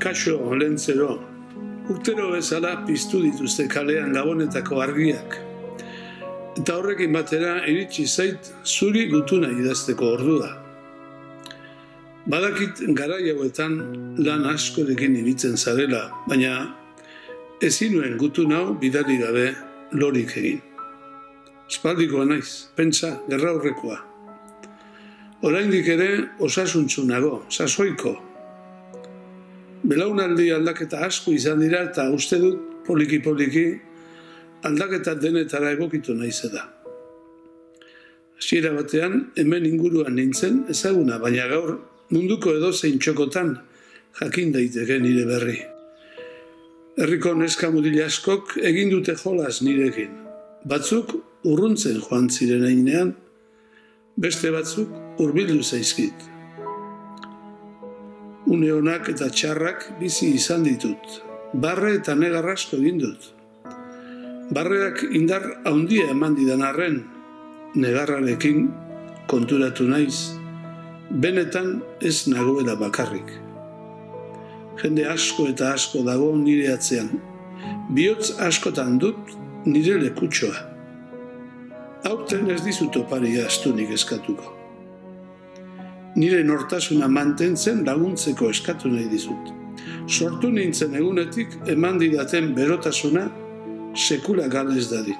Kaixo, Olentzero, urtero bezala piztu dituzte kalean Gabonetako argiak. Eta horrekin batera iritsi zait zuri gutuna idazteko ordua. Badakit garai hauetan lan askorekin ibiltzen zarela, baina ezin nuen gutun hau bidali gabe lorik egin. Espaldikoa naiz, pentsa, gerra aurrekoa. Oraindik ere osasuntsu nago, sasoiko. Belaunaldi aldaketa asko izan dira eta uste dut poliki-poliki aldaketa denetara egokitu naizela. Hasiera batean hemen inguruan nintzen ezaguna, baina gaur munduko edozein txokotan jakin daiteke nire berri. Herriko neska mutil askok egin dute jolas nirekin. Batzuk urruntzen joan ziren heinean, beste batzuk hurbildu zaizkit. Une honak eta txarrak bizi izan ditut. Barre eta negar asko egin dut. Barreak indar handia eman didan arren, negarrarekin konturatu naiz, benetan ez nagoela bakarrik. Jende asko eta asko dago nire atzean. Bihotz askotan dut nire lekutxoa. Aurten ez dizut oparia astunik eskatuko. Nire nortasuna mantentzen laguntzeko eskatu nahi dizut. Sortu nintzen egunetik eman didaten berotasuna sekula galez dadin.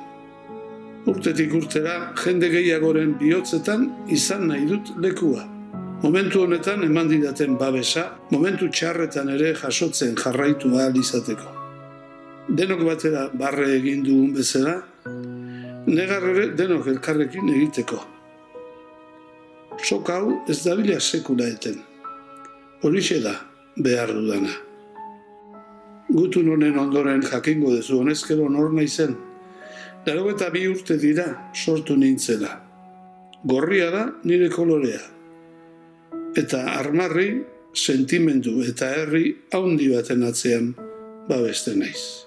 Urtetik urtera jende gehiagoren bihotzetan izan nahi dut lekua. Momentu honetan eman didaten babesa, momentu txarretan ere jasotzen jarraitu ahal izateko. Denok batera barre egin dugun bezala, negar ere denok elkarrekin egiteko. Sok hau ez dabila sekula eten. Horixe da behar dudana. Gutun honen ondoren jakingo dezu honezkero nor naizen. 82 urte dira sortu nintzela. Gorria da nire kolorea. Eta armarri, sentimendu eta herri haundi baten atzean babeste naiz.